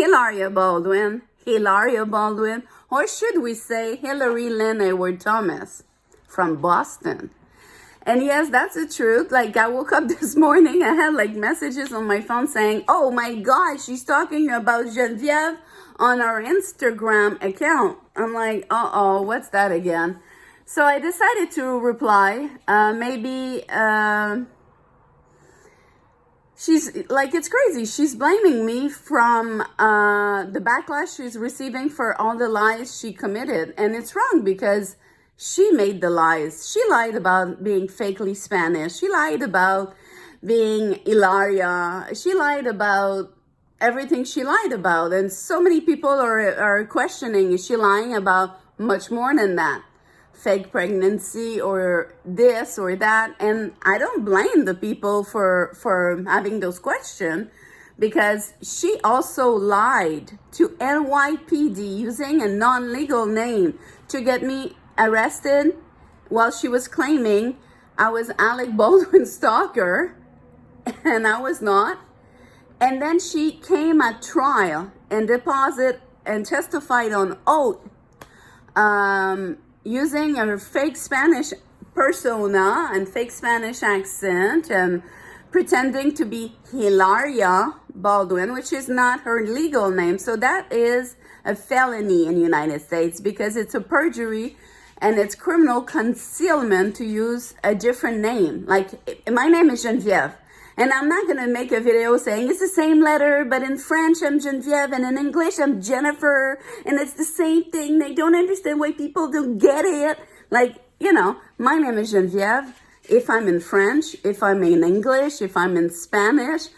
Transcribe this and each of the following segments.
Hilaria Baldwin, or should we say Hillary Lynn Edward Thomas from Boston. And yes, that's the truth. Like, I woke up this morning, I had like messages on my phone saying, oh my God, she's talking about Genevieve on our Instagram account. I'm like, uh-oh, what's that again? So I decided to reply. She's like, it's crazy. She's blaming me from the backlash she's receiving for all the lies she committed. And it's wrong because she made the lies. She lied about being fakely Spanish. She lied about being Hilaria. She lied about everything she lied about. And so many people are questioning, is she lying about much more than that? Fake pregnancy or this or that. And I don't blame the people for having those questions, because she also lied to NYPD using a non-legal name to get me arrested while she was claiming I was Alec Baldwin's stalker, and I was not. And then she came at trial and deposited and testified on oath, using her fake Spanish persona and fake Spanish accent and pretending to be Hilaria Baldwin, which is not her legal name. So that is a felony in the United States because it's a perjury and it's criminal concealment to use a different name. Like, my name is Genevieve, and I'm not going to make a video saying it's the same letter, but in French I'm Genevieve and in English I'm Jennifer, and it's the same thing. They don't understand why people don't get it. Like, you know, my name is Genevieve. If I'm in French, if I'm in English, if I'm in Spanish,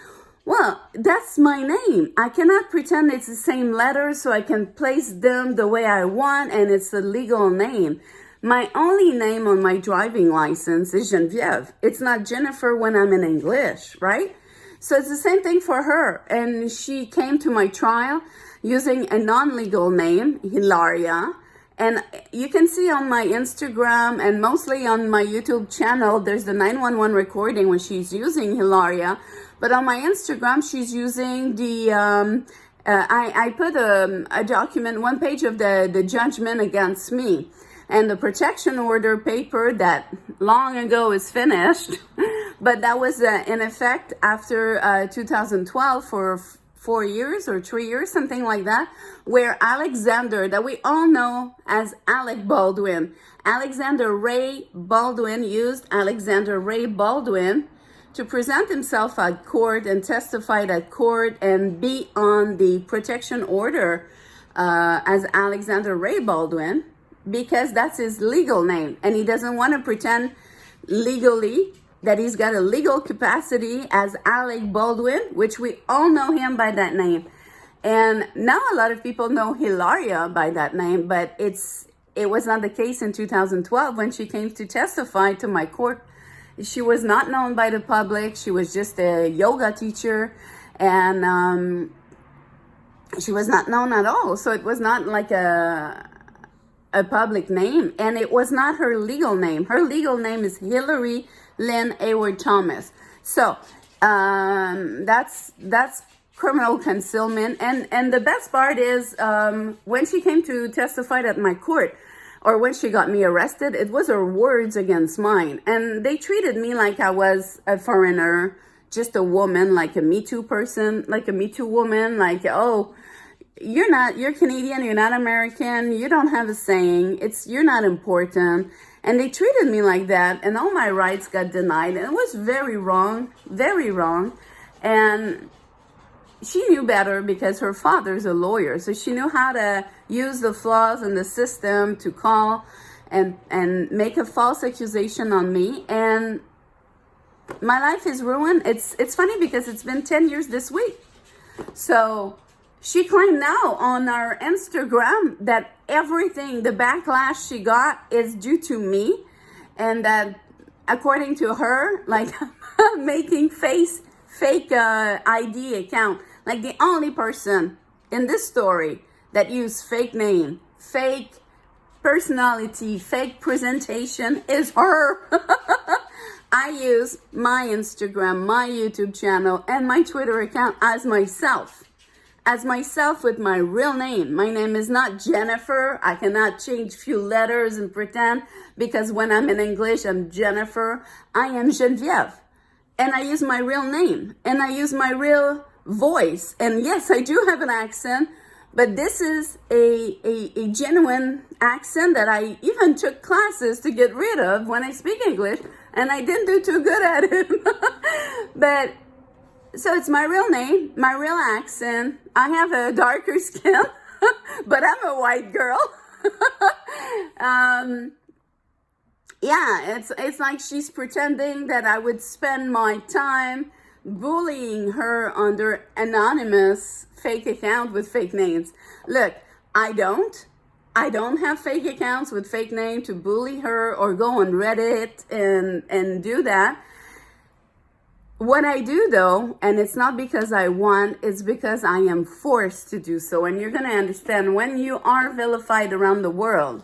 well, that's my name. I cannot pretend it's the same letters so I can place them the way I want and it's a legal name. My only name on my driving license is Genevieve. It's not Jennifer when I'm in English, right? So it's the same thing for her. And she came to my trial using a non-legal name, Hilaria. And you can see on my Instagram and mostly on my YouTube channel, there's the 911 recording when she's using Hilaria. But on my Instagram, she's using the, I put a document, one page of the judgment against me. And the protection order paper that long ago is finished. But that was in effect after 2012 for 4 years or 3 years, something like that, where Alexander, that we all know as Alec Baldwin, Alexander Ray Baldwin used Alexander Ray Baldwin to present himself at court and testified at court and be on the protection order as Alexander Ray Baldwin, because that's his legal name. And he doesn't want to pretend legally that he's got a legal capacity as Alec Baldwin, which we all know him by that name. And now a lot of people know Hilaria by that name, but it was not the case in 2012 when she came to testify to my court. She was not known by the public. She was just a yoga teacher, and she was not known at all. So it was not like a public name, and it was not her legal name. Her legal name is Hillary Lynn Edward Thomas. So that's criminal concealment. And the best part is when she came to testify at my court, or when she got me arrested, it was her words against mine. And they treated me like I was a foreigner, just a woman, like a Me Too person, like a Me Too woman, like, oh, you're Canadian, you're not American, you don't have a saying, you're not important. And they treated me like that, and all my rights got denied, and it was very wrong, very wrong. And she knew better because her father's a lawyer, so she knew how to use the flaws in the system to call and make a false accusation on me, and my life is ruined. It's funny because it's been 10 years this week. So she claimed now on our Instagram that everything, the backlash she got, is due to me, and that according to her, like, making fake ID account. Like, the only person in this story that used fake name, fake personality, fake presentation is her. I use my Instagram, my YouTube channel, and my Twitter account as myself. as myself with my real name. My name is not Jennifer. I cannot change few letters and pretend, because when I'm in English, I'm Jennifer. I am Geneviève. And I use my real name. And I use my real voice. And yes, I do have an accent, but this is a genuine accent that I even took classes to get rid of when I speak English. And I didn't do too good at it. But so it's my real name, my real accent. I have a darker skin, but I'm a white girl. Yeah, it's like she's pretending that I would spend my time bullying her under anonymous fake account with fake names. Look, I don't have fake accounts with fake name to bully her or go on Reddit and do that. What I do though, and it's not because I want, it's because I am forced to do so. And you're going to understand, when you are vilified around the world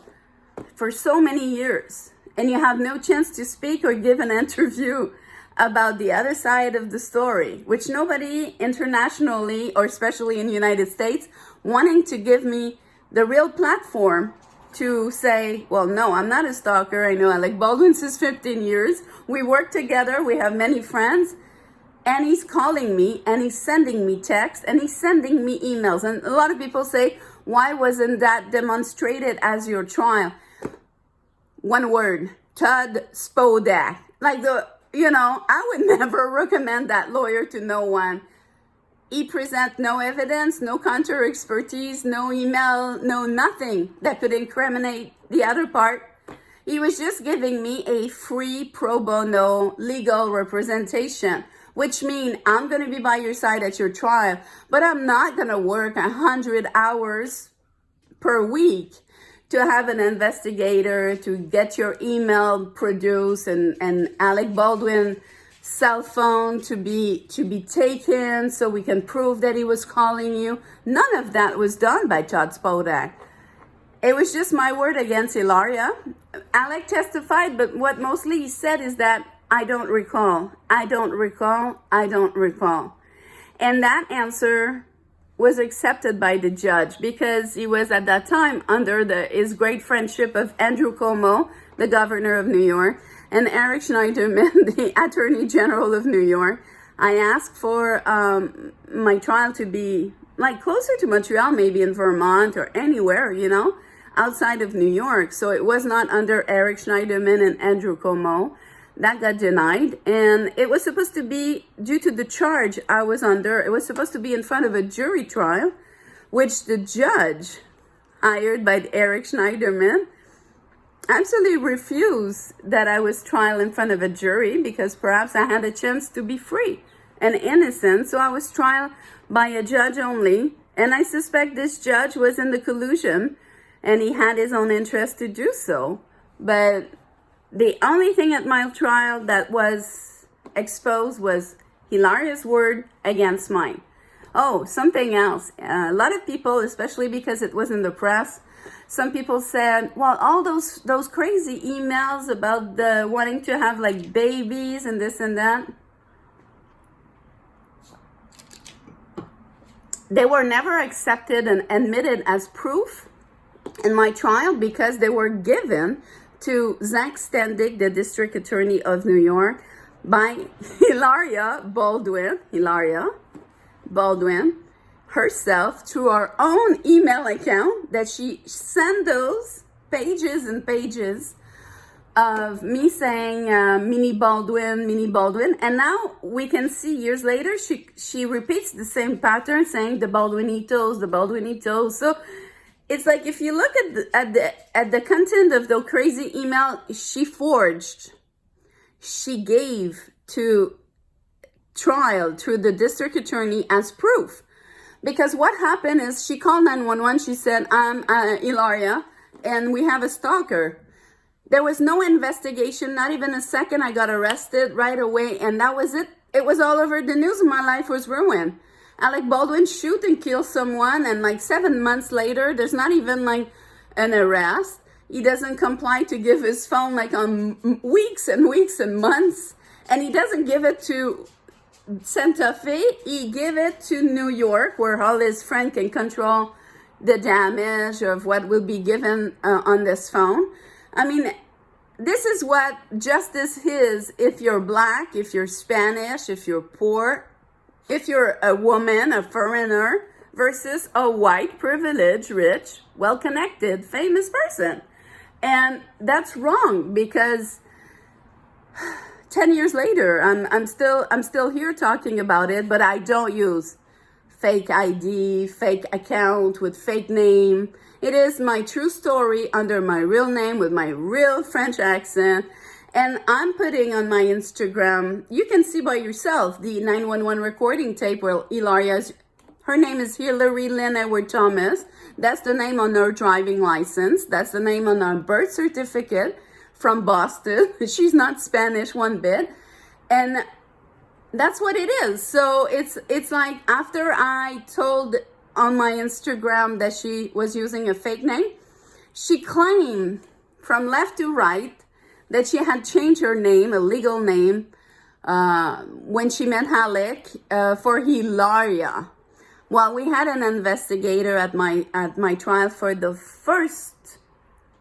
for so many years and you have no chance to speak or give an interview about the other side of the story, which nobody internationally, or especially in the United States, wanting to give me the real platform to say, well, no, I'm not a stalker. I know Alec Baldwin since 15 years. We work together. We have many friends. And he's calling me, and he's sending me texts, and he's sending me emails. And a lot of people say, why wasn't that demonstrated as your trial? One word, Todd Spodak. Like I would never recommend that lawyer to no one. He present no evidence, no counter expertise, no email, no nothing that could incriminate the other part. He was just giving me a free pro bono legal representation, which means I'm going to be by your side at your trial, but I'm not going to work 100 hours per week to have an investigator to get your email produced and Alec Baldwin cell phone to be taken so we can prove that he was calling you. None of that was done by Todd Spodak. It was just my word against Hilaria. Alec testified, but what mostly he said is that I don't recall. And that answer was accepted by the judge because he was at that time under his great friendship of Andrew Cuomo, the governor of New York, and Eric Schneiderman, the Attorney General of New York. I asked for my trial to be like closer to Montreal, maybe in Vermont or anywhere, outside of New York. So it was not under Eric Schneiderman and Andrew Cuomo. That got denied, and it was supposed to be, due to the charge I was under, it was supposed to be in front of a jury trial, which the judge, hired by Eric Schneiderman, absolutely refused that I was trial in front of a jury because perhaps I had a chance to be free and innocent. So I was trial by a judge only, and I suspect this judge was in the collusion, and he had his own interest to do so. But the only thing at my trial that was exposed was Hilaria's word against mine. Oh, something else. A lot of people, especially because it was in the press, some people said, well, all those crazy emails about the wanting to have like babies and this and that, they were never accepted and admitted as proof in my trial because they were given to Zach Stendick, the district attorney of New York, by Hilaria Baldwin herself, through our own email account, that she sent those pages and pages of me saying Mini Baldwin, and now we can see years later she repeats the same pattern, saying the Baldwinitos. So it's like, if you look at the content of the crazy email she forged, she gave to trial through the district attorney as proof. Because what happened is she called 911. She said, I'm Hilaria, and we have a stalker. There was no investigation, not even a second. I got arrested right away, and that was it. It was all over the news. My life was ruined. Alec Baldwin shoot and kill someone, and like 7 months later, there's not even like an arrest. He doesn't comply to give his phone like on weeks and weeks and months, and he doesn't give it to Santa Fe, he gave it to New York, where all his friends can control the damage of what will be given on this phone. I mean, this is what justice is if you're black, if you're Spanish, if you're poor, if you're a woman, a foreigner, versus a white, privileged, rich, well-connected, famous person. And that's wrong, because 10 years later, I'm still here talking about it, but I don't use fake ID, fake account with fake name. It is my true story under my real name with my real French accent. And I'm putting on my Instagram, you can see by yourself, the 911 recording tape where Hilaria's, her name is Hilary Lynn Edward Thomas. That's the name on her driving license. That's the name on her birth certificate from Boston. She's not Spanish one bit. And that's what it is. So it's like after I told on my Instagram that she was using a fake name, she claimed from left to right that she had changed her name, a legal name, when she met Alec for Hilaria. Well, we had an investigator at my trial for the first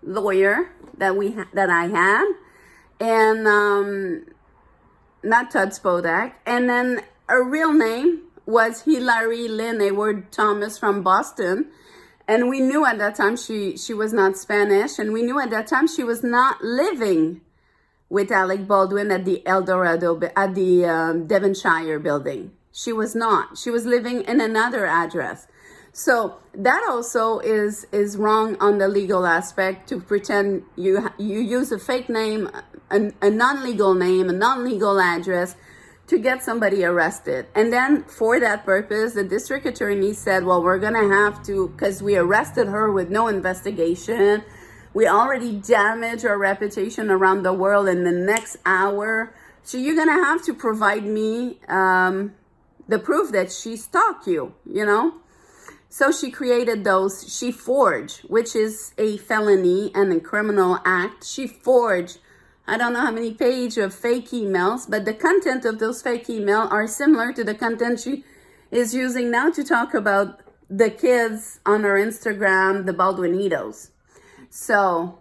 lawyer that I had, and not Todd Spodak, and then her real name was Hilary Lynn Edward Thomas from Boston. And we knew at that time she was not Spanish, and we knew at that time she was not living with Alec Baldwin at the Eldorado, at the Devonshire building. She was not. She was living in another address. So that also is wrong on the legal aspect, to pretend you use a fake name, a non-legal name, a non-legal address to get somebody arrested. And then for that purpose, the district attorney said, well, we're going to have to, because we arrested her with no investigation. We already damaged her reputation around the world in the next hour. So you're going to have to provide me the proof that she stalked you, you know? So she created those, she forged, which is a felony and a criminal act. She forged, I don't know how many pages of fake emails, but the content of those fake emails are similar to the content she is using now to talk about the kids on her Instagram, the Baldwinitos. So,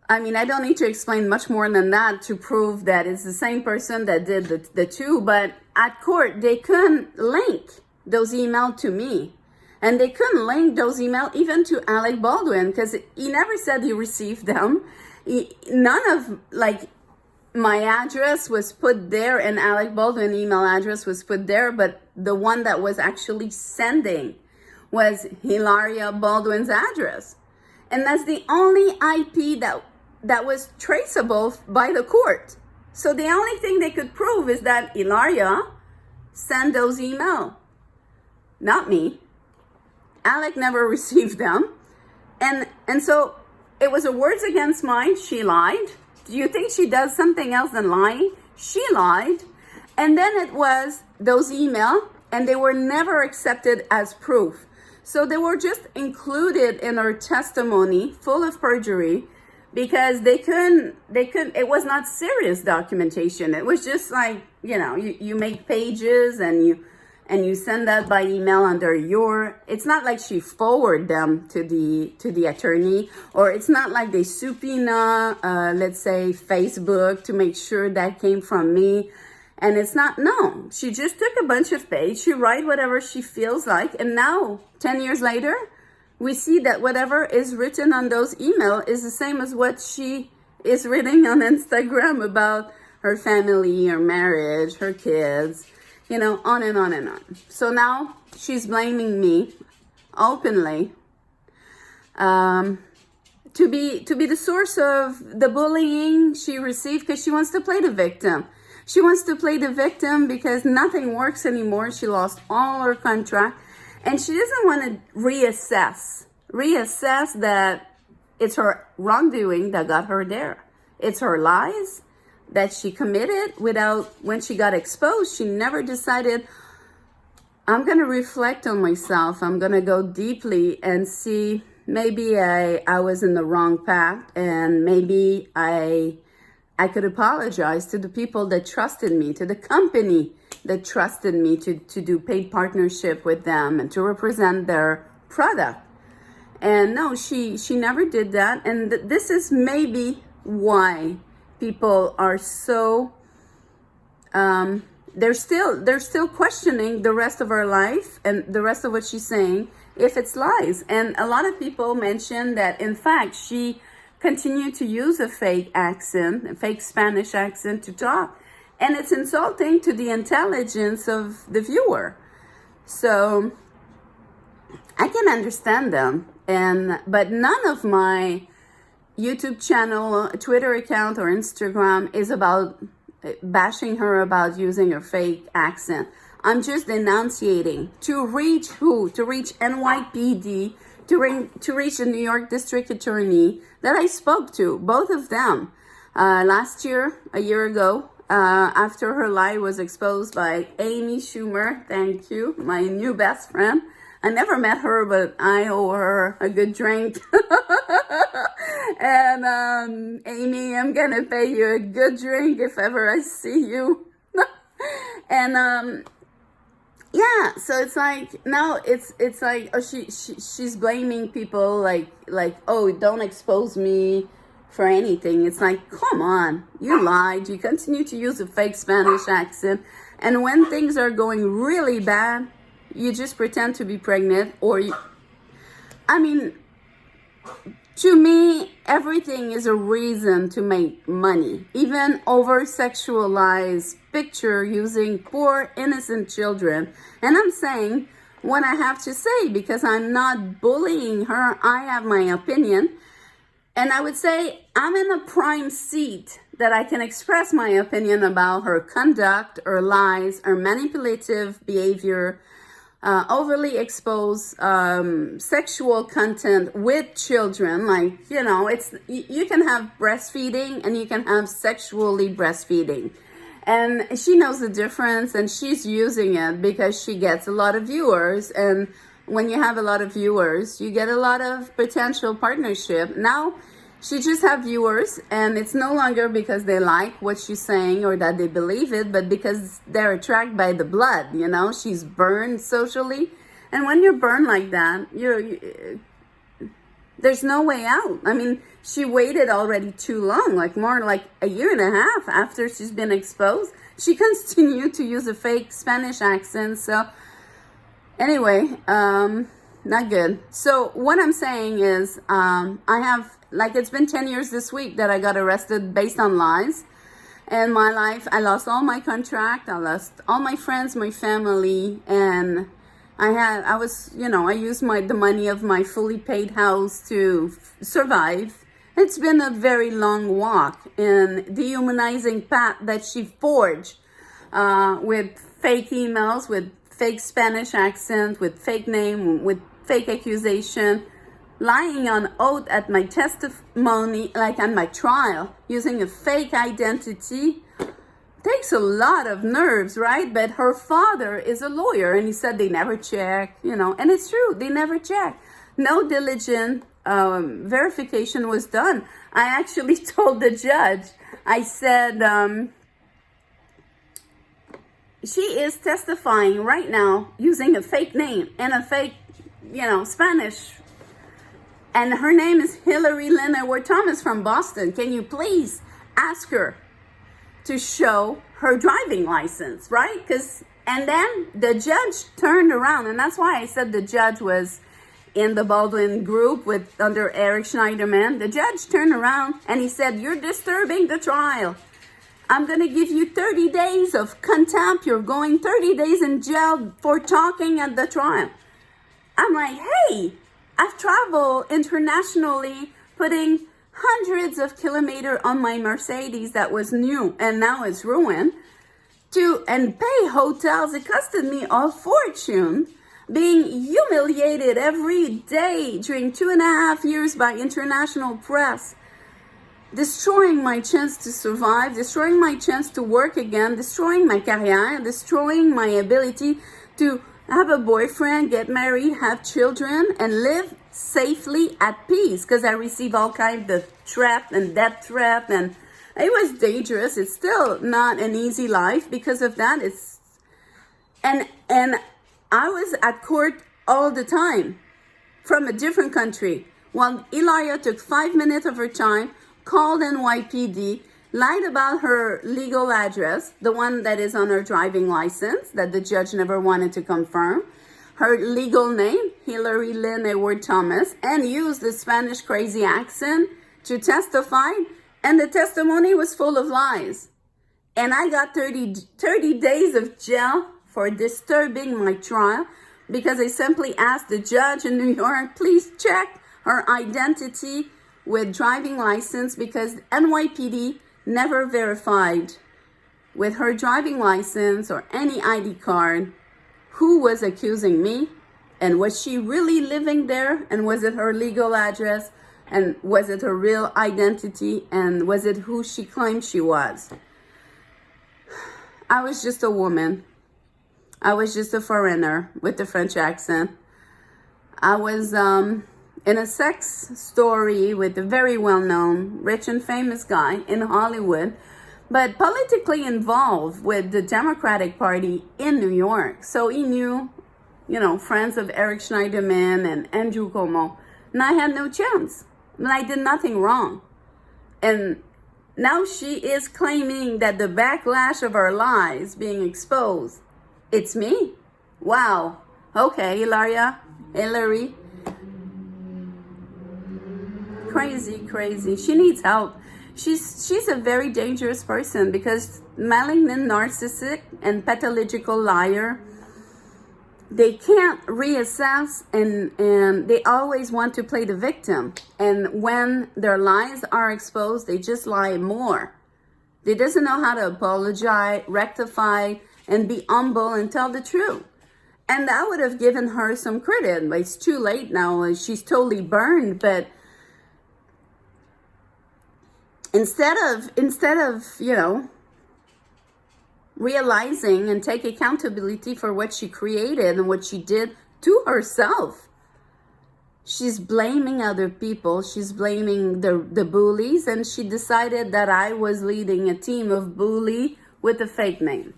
I mean, I don't need to explain much more than that to prove that it's the same person that did the two, but at court, they couldn't link those emails to me. And they couldn't link those emails even to Alec Baldwin, because he never said he received them. None of, like, my address was put there and Alec Baldwin email address was put there, but the one that was actually sending was Hilaria Baldwin's address. And that's the only IP that was traceable by the court. So the only thing they could prove is that Hilaria sent those emails, not me. Alec never received them. And so it was a words against mine. She lied. Do you think she does something else than lying? She lied. And then it was those emails, and they were never accepted as proof. So they were just included in her testimony, full of perjury, because they couldn't, it was not serious documentation. It was just like, you know, you make pages and you send that by email under your, it's not like she forwarded them to the attorney, or it's not like they subpoena, let's say Facebook, to make sure that came from me. And it's not, no, she just took a bunch of pages, she write whatever she feels like, and now 10 years later, we see that whatever is written on those emails is the same as what she is writing on Instagram about her family, her marriage, her kids, you know, on and on and on. So now she's blaming me openly to be the source of the bullying she received, because she wants to play the victim. She wants to play the victim because nothing works anymore. She lost all her contract, and she doesn't want to reassess that it's her wrongdoing that got her there. It's her lies that she committed without, when she got exposed, she never decided, I'm going to reflect on myself. I'm going to go deeply and see, maybe I was in the wrong path, and maybe I could apologize to the people that trusted me, to the company that trusted me to do paid partnership with them and to represent their product. And no, she never did that. And this is maybe why people are so they're still questioning the rest of her life and the rest of what she's saying, if it's lies. And a lot of people mention that in fact she continued to use a fake accent, a fake Spanish accent to talk, and it's insulting to the intelligence of the viewer. So I can understand them, but none of my YouTube channel, Twitter account, or Instagram is about bashing her about using a fake accent. I'm just denunciating to reach who? To reach NYPD, to reach the New York District Attorney that I spoke to, both of them, last year, a year ago, after her lie was exposed by Amy Schumer. Thank you, my new best friend. I never met her, but I owe her a good drink. And Amy, I'm gonna pay you a good drink if ever I see you. And yeah, so it's like now it's like, oh, she's blaming people like oh, don't expose me for anything. It's like, come on, you lied, you continue to use a fake Spanish accent, and when things are going really bad, you just pretend to be pregnant, or I mean, to me, everything is a reason to make money. Even over-sexualized picture using poor, innocent children. And I'm saying what I have to say because I'm not bullying her. I have my opinion. And I would say I'm in a prime seat that I can express my opinion about her conduct, her lies, her manipulative behavior, overly exposed sexual content with children. Like, you know, you can have breastfeeding and you can have sexually breastfeeding, and she knows the difference, and she's using it because she gets a lot of viewers. And when you have a lot of viewers, you get a lot of potential partnership. Now she just have viewers, and it's no longer because they like what she's saying or that they believe it, but because they're attracted by the blood. You know, she's burned socially, and when you're burned like that, there's no way out. I mean, she waited already too long, like more like a year and a half after she's been exposed. She continued to use a fake Spanish accent. So anyway, not good. So what I'm saying is, I have, like, it's been 10 years this week that I got arrested based on lies. And my life, I lost all my contract, I lost all my friends, my family, and I used the money of my fully paid house to survive. It's been a very long walk in dehumanizing path that she forged with fake emails, with fake Spanish accent, with fake name, with fake accusation, lying on oath at my testimony, like on my trial, using a fake identity. Takes a lot of nerves, right? But her father is a lawyer, and he said they never check, and it's true, they never check. No diligent verification was done. I actually told the judge, I said, she is testifying right now using a fake name and a fake, Spanish. And her name is Hilary Lynn Edward Thomas from Boston. Can you please ask her to show her driving license, right? And then the judge turned around, and that's why I said the judge was in the Baldwin group under Eric Schneiderman. The judge turned around and he said, "You're disturbing the trial. I'm going to give you 30 days of contempt. You're going 30 days in jail for talking at the trial." I'm like, hey, I've traveled internationally, putting hundreds of kilometers on my Mercedes that was new and now it's ruined, and pay hotels. It costed me a fortune, being humiliated every day during 2.5 years by international press, destroying my chance to survive, destroying my chance to work again, destroying my career, destroying my ability to have a boyfriend, get married, have children, and live safely at peace, because I received all kinds of threat and death threat, and it was dangerous. It's still not an easy life because of that. And I was at court all the time from a different country. While Hilaria took 5 minutes of her time, called NYPD, lied about her legal address, the one that is on her driving license that the judge never wanted to confirm, her legal name, Hilary Lynn Edward Thomas, and used the Spanish crazy accent to testify, and the testimony was full of lies. And I got 30 days of jail for disturbing my trial because I simply asked the judge in New York, please check her identity with driving license, because NYPD never verified with her driving license or any ID card who was accusing me, and was she really living there, and was it her legal address, and was it her real identity, and was it who she claimed she was. I was just a woman. I was just a foreigner with a French accent. I was in a sex story with a very well-known, rich and famous guy in Hollywood, but politically involved with the Democratic Party in New York. So he knew, friends of Eric Schneiderman and Andrew Cuomo, and I had no chance. And I did nothing wrong. And now she is claiming that the backlash of her lies being exposed, it's me. Wow. Okay, Hilary. Crazy. She needs help. She's a very dangerous person, because malignant narcissistic and pathological liar, they can't reassess, and they always want to play the victim. And when their lies are exposed, they just lie more. They doesn't know how to apologize, rectify, and be humble and tell the truth. And that would have given her some credit, but it's too late now. She's totally burned. But instead of realizing and take accountability for what she created and what she did to herself, she's blaming other people. She's blaming the bullies, and she decided that I was leading a team of bully with a fake name.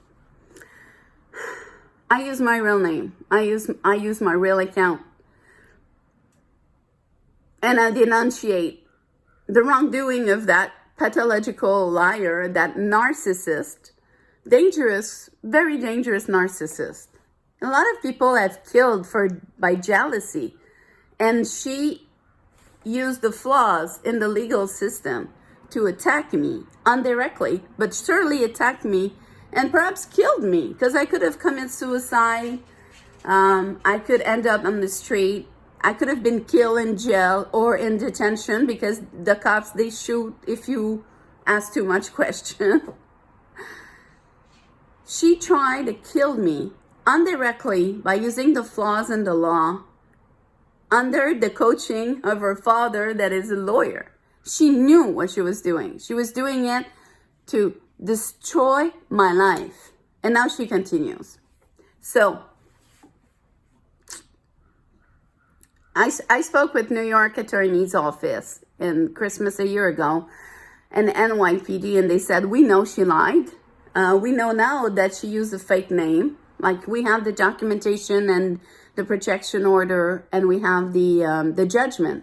I use my real name. I use my real account, and I denunciate the wrongdoing of that pathological liar, that narcissist, dangerous, very dangerous narcissist. A lot of people have killed by jealousy, and she used the flaws in the legal system to attack me indirectly, but surely attack me, and perhaps killed me, because I could have committed suicide. I could end up on the street. I could have been killed in jail or in detention, because the cops, they shoot if you ask too much question. She tried to kill me indirectly by using the flaws in the law under the coaching of her father, that is a lawyer. She knew what she was doing. She was doing it to destroy my life. And now she continues. So I spoke with New York Attorney's Office in Christmas a year ago, and NYPD, and they said, we know she lied. We know now that she used a fake name. Like, we have the documentation and the protection order, and we have the judgment.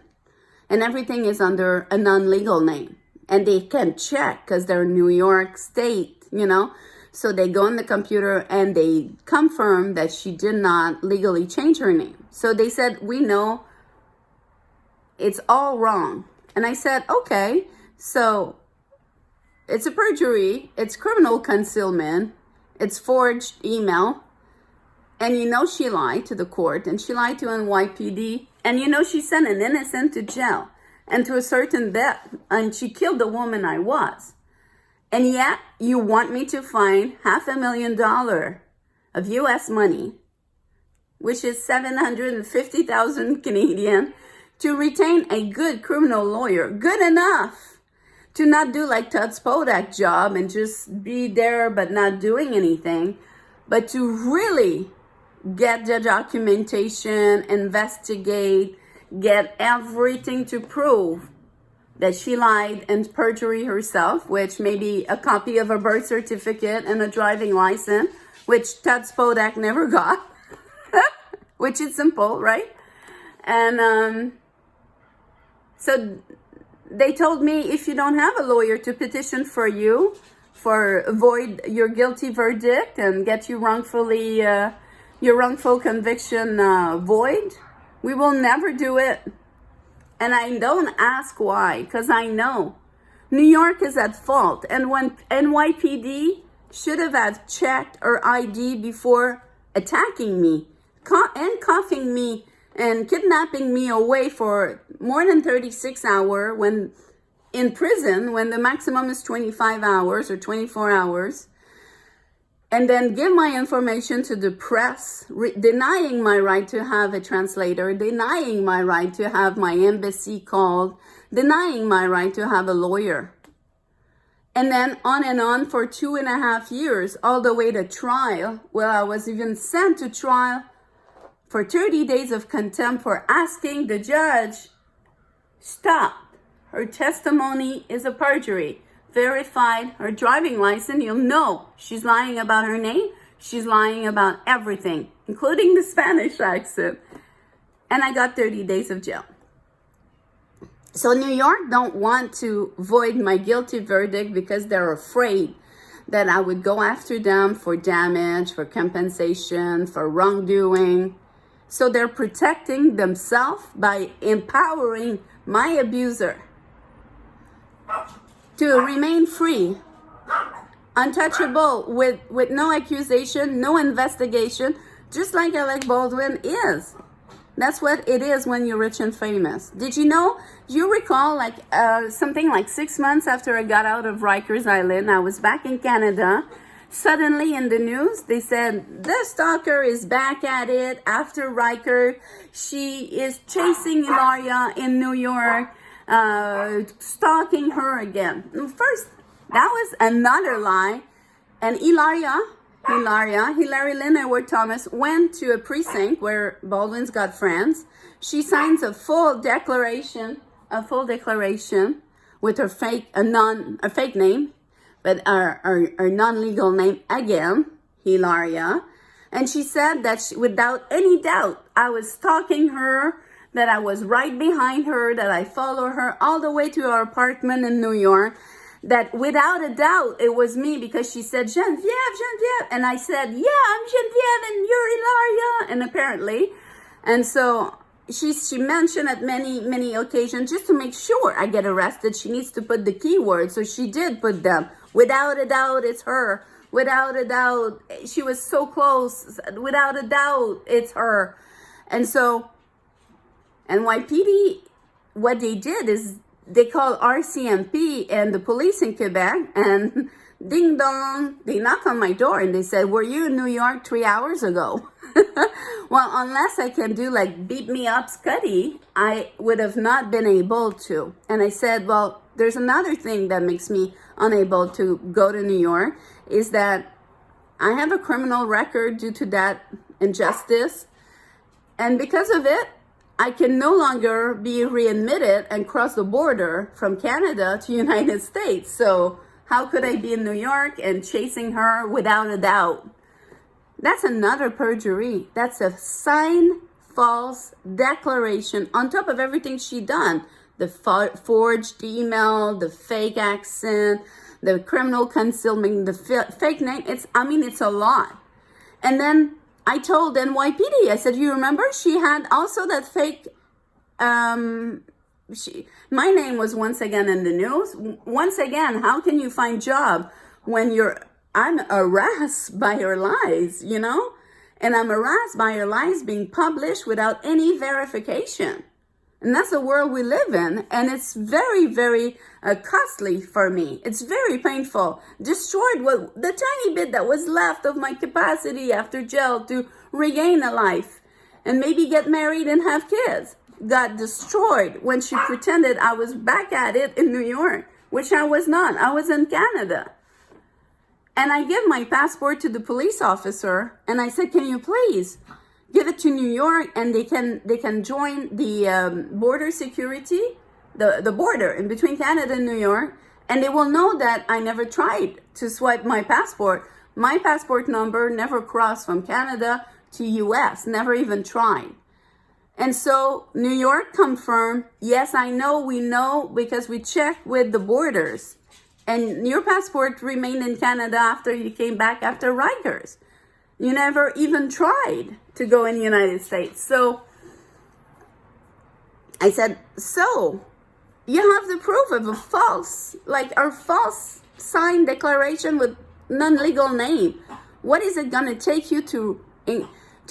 And everything is under a non-legal name. And they can check, because they're New York State, So they go on the computer and they confirm that she did not legally change her name. So they said, we know it's all wrong. And I said, okay, so it's a perjury, it's criminal concealment, it's forged email, and she lied to the court, and she lied to NYPD, and she sent an innocent to jail and to a certain death, and she killed the woman I was. And yet you want me to find $500,000 of US money, which is 750,000 Canadian, to retain a good criminal lawyer, good enough to not do like Todd Spodak's job and just be there but not doing anything, but to really get the documentation, investigate, get everything to prove that she lied and perjury herself, which may be a copy of a birth certificate and a driving license, which Todd Spodak never got, which is simple, right? And so they told me, if you don't have a lawyer to petition for you, for avoid your guilty verdict and get you wrongfully, your wrongful conviction void, we will never do it. And I don't ask why, because I know New York is at fault. And when NYPD should have checked her ID before attacking me, handcuffing me and kidnapping me away for more than 36 hours when in prison, when the maximum is 25 hours or 24 hours, and then give my information to the press, denying my right to have a translator, denying my right to have my embassy called, denying my right to have a lawyer. And then on and on for 2.5 years, all the way to trial. Well, I was even sent to trial for 30 days of contempt for asking the judge, stop. Her testimony is a perjury. Verified her driving license, you'll know she's lying about her name. She's lying about everything, including the Spanish accent. And I got 30 days of jail. So New York don't want to void my guilty verdict because they're afraid that I would go after them for damage, for compensation, for wrongdoing. So they're protecting themselves by empowering my abuser to remain free, untouchable, with no accusation, no investigation, just like Hilaria Baldwin is. That's what it is when you're rich and famous. Did you know? Do you recall, like something like 6 months after I got out of Rikers Island, I was back in Canada. Suddenly in the news, they said, the stalker is back at it after Rikers. She is chasing Hilaria in New York, stalking her again. First, that was another lie. And Hilary Lynn Edward Thomas went to a precinct where Baldwin's got friends. She signs a full declaration with her a fake name, but her non-legal name again, Hilaria. And she said that without any doubt, I was stalking her, that I was right behind her, that I followed her all the way to her apartment in New York, that without a doubt, it was me, because she said, Geneviève. And I said, yeah, I'm Geneviève and you're Hilaria. And apparently, and so she mentioned at many occasions, just to make sure I get arrested, she needs to put the keywords. So she did put them. Without a doubt, it's her. Without a doubt, she was so close. Without a doubt, it's her. And so NYPD, what they did is they called RCMP and the police in Quebec, and ding dong, they knocked on my door and they said, were you in New York 3 hours ago? Well, unless I can do like beat me up Scuddy, I would have not been able to. And I said, well, there's another thing that makes me unable to go to New York, is that I have a criminal record due to that injustice. And because of it, I can no longer be readmitted and cross the border from Canada to United States. So how could I be in New York and chasing her without a doubt? That's another perjury. That's a signed false declaration on top of everything she done. The forged email, the fake accent, the criminal concealment, the fake name. It's a lot. And then I told NYPD, I said, you remember she had also that fake, my name was once again in the news. Once again, how can you find job when I'm harassed by her lies, you know? And I'm harassed by her lies being published without any verification. And that's the world we live in. And it's very, very costly for me. It's very painful. Destroyed the tiny bit that was left of my capacity after jail to regain a life and maybe get married and have kids. Got destroyed when she pretended I was back at it in New York, which I was not. I was in Canada. And I give my passport to the police officer and I said, can you please give it to New York, and they can join the border security, the border in between Canada and New York, and they will know that I never tried to swipe my passport. My passport number never crossed from Canada to US, never even tried. And so New York confirmed, yes, I know, we know, because we checked with the borders. And your passport remained in Canada after you came back after Rikers. You never even tried to go in the United States. So I said, so you have the proof of a false signed declaration with non-legal name. What is it going to take you to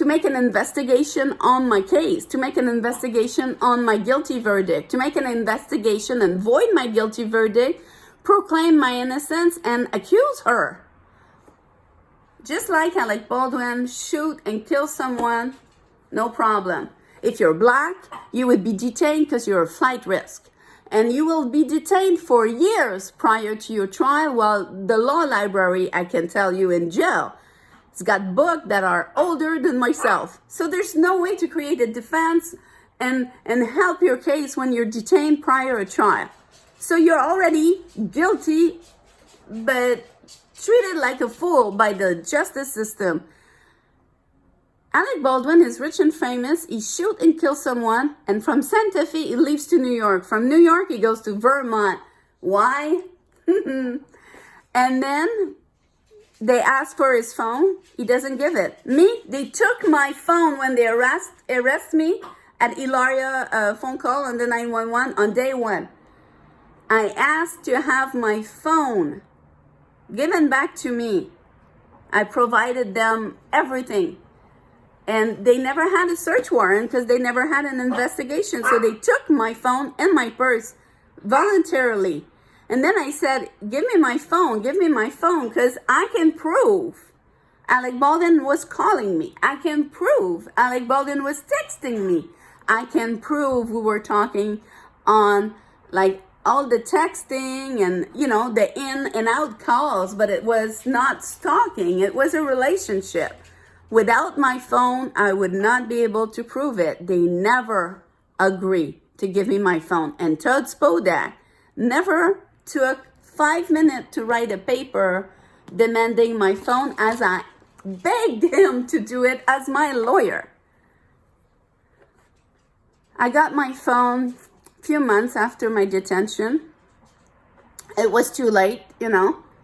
make an investigation on my case, to make an investigation on my guilty verdict, to make an investigation and void my guilty verdict, proclaim my innocence, and accuse her? Just like Alec Baldwin, shoot and kill someone, no problem. If you're black, you would be detained because you're a flight risk. And you will be detained for years prior to your trial, while the law library, I can tell you, in jail, it's got books that are older than myself. So there's no way to create a defense and help your case when you're detained prior to trial. So you're already guilty, but treated like a fool by the justice system. Alec Baldwin is rich and famous. He shoot and kill someone, and from Santa Fe, he leaves to New York. From New York, he goes to Vermont. Why? And then they ask for his phone. He doesn't give it. Me, they took my phone when they arrest me at Hilaria phone call on the 911 on day one. I asked to have my phone given back to me. I provided them everything. And they never had a search warrant because they never had an investigation. So they took my phone and my purse voluntarily. And then I said, give me my phone, because I can prove Alec Baldwin was calling me. I can prove Alec Baldwin was texting me. I can prove we were talking on all the texting and, the in and out calls, but it was not stalking. It was a relationship. Without my phone, I would not be able to prove it. They never agree to give me my phone. And Todd Spodak never took 5 minutes to write a paper demanding my phone, as I begged him to do it as my lawyer. I got my phone a few months after my detention. It was too late, it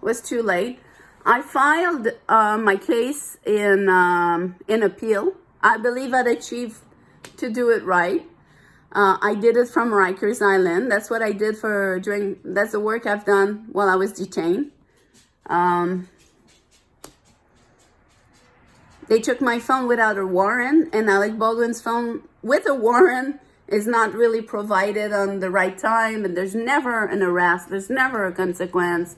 was too late. I filed my case in appeal. I believe I'd achieved to do it right. I did it from Rikers Island. That's what I did that's the work I've done while I was detained. They took my phone without a warrant, and Alec Baldwin's phone with a warrant is not really provided on the right time, and there's never an arrest, there's never a consequence.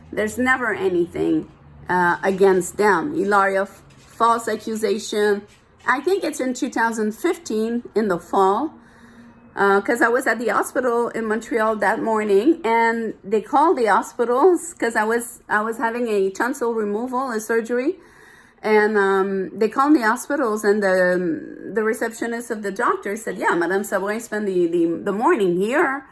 There's never anything against them. Hilaria, false accusation. I think it's in 2015 in the fall, because I was at the hospital in Montreal that morning, and they called the hospitals because I was having a tonsil removal, a surgery, and they called the hospitals, and the receptionist of the doctor said, "Yeah, Madame Sabourin spent the morning here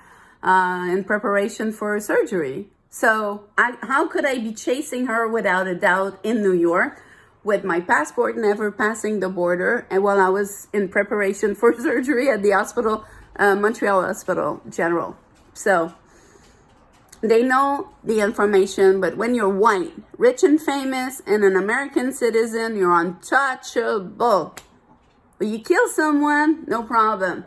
in preparation for surgery." So how could I be chasing her without a doubt in New York with my passport never passing the border, and while I was in preparation for surgery at the hospital, Montreal Hospital General? So they know the information, but when you're white, rich and famous, and an American citizen, you're untouchable. But you kill someone, no problem.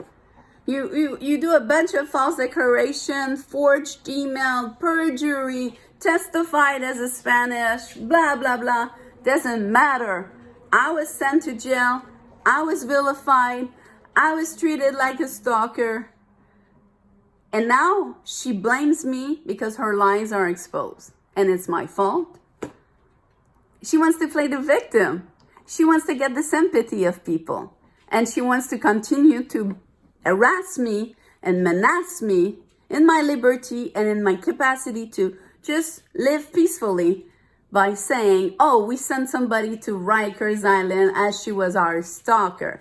You do a bunch of false declaration, forged email, perjury, testified as a Spanish, blah, blah, blah. Doesn't matter. I was sent to jail. I was vilified. I was treated like a stalker. And now she blames me because her lies are exposed. And it's my fault. She wants to play the victim. She wants to get the sympathy of people. And she wants to continue to harass me and menace me in my liberty and in my capacity to just live peacefully by saying, oh, we sent somebody to Rikers Island as she was our stalker.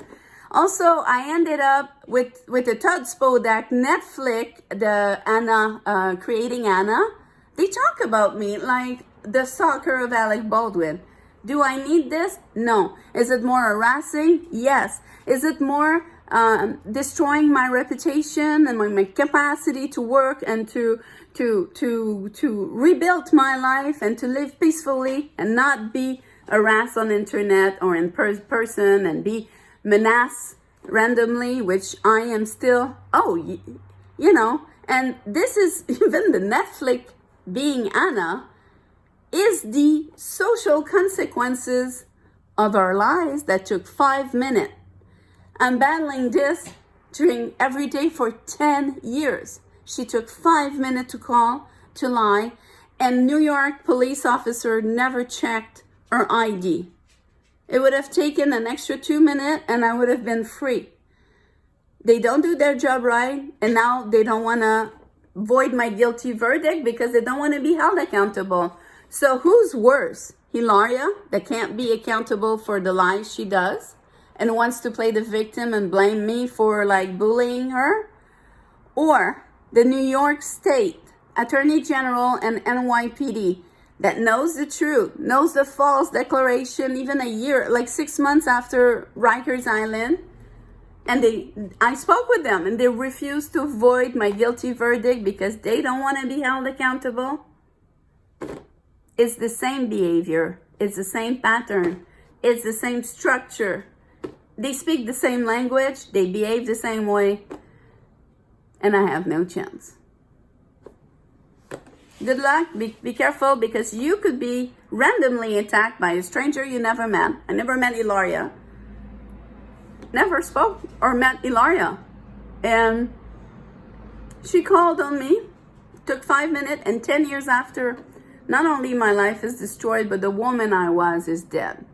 Also, I ended up with the Todd Spodak Netflix, the Anna, Creating Anna. They talk about me like the stalker of Alec Baldwin. Do I need this? No. Is it more harassing? Yes. Is it more destroying my reputation and my capacity to work and to rebuild my life and to live peacefully and not be harassed on the internet or in person and be menaced randomly, which I am still, you know, and this is even the Netflix being Anna is the social consequences of our lives that took 5 minutes. I'm battling this during every day for 10 years. She took 5 minutes to call, to lie, and New York police officer never checked her ID. It would have taken an extra 2 minutes and I would have been free. They don't do their job right, and now they don't want to void my guilty verdict because they don't want to be held accountable. So who's worse? Hilaria, that can't be accountable for the lies she does and wants to play the victim and blame me for like bullying her? Or the New York State Attorney General and NYPD that knows the truth, knows the false declaration even a year, like 6 months after Rikers Island. And I spoke with them and they refused to void my guilty verdict because they don't want to be held accountable. It's the same behavior. It's the same pattern. It's the same structure. They speak the same language. They behave the same way. And I have no chance. Good luck. Be careful because you could be randomly attacked by a stranger you never met. I never met Hilaria. Never spoke or met Hilaria. And she called on me. Took 5 minutes, and 10 years after, not only my life is destroyed, but the woman I was is dead.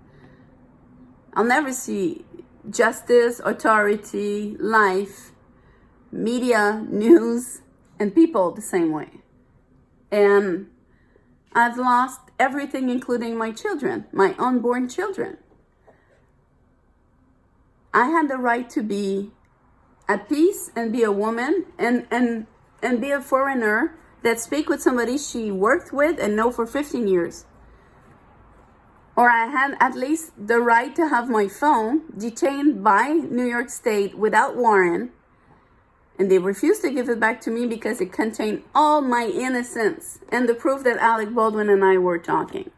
I'll never see justice, authority, life, media, news, and people the same way. And I've lost everything, including my children, my unborn children. I had the right to be at peace and be a woman and be a foreigner that speak with somebody she worked with and know for 15 years. Or I had at least the right to have my phone detained by New York State without warrant. And they refused to give it back to me because it contained all my innocence and the proof that Alec Baldwin and I were talking.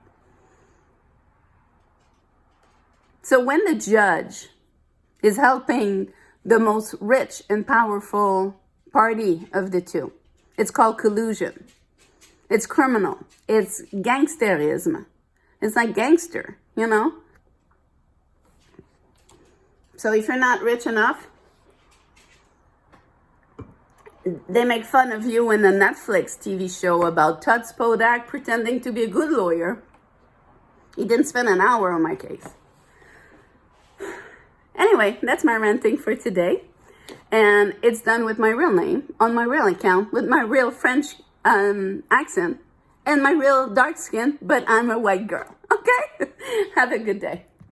So when the judge is helping the most rich and powerful party of the two, it's called collusion. It's criminal. It's gangsterism. It's like gangster, you know? So if you're not rich enough, they make fun of you in a Netflix TV show about Todd Spodak pretending to be a good lawyer. He didn't spend an hour on my case. Anyway, that's my ranting for today. And it's done with my real name, on my real account, with my real French accent, and my real dark skin, but I'm a white girl. Okay? Have a good day.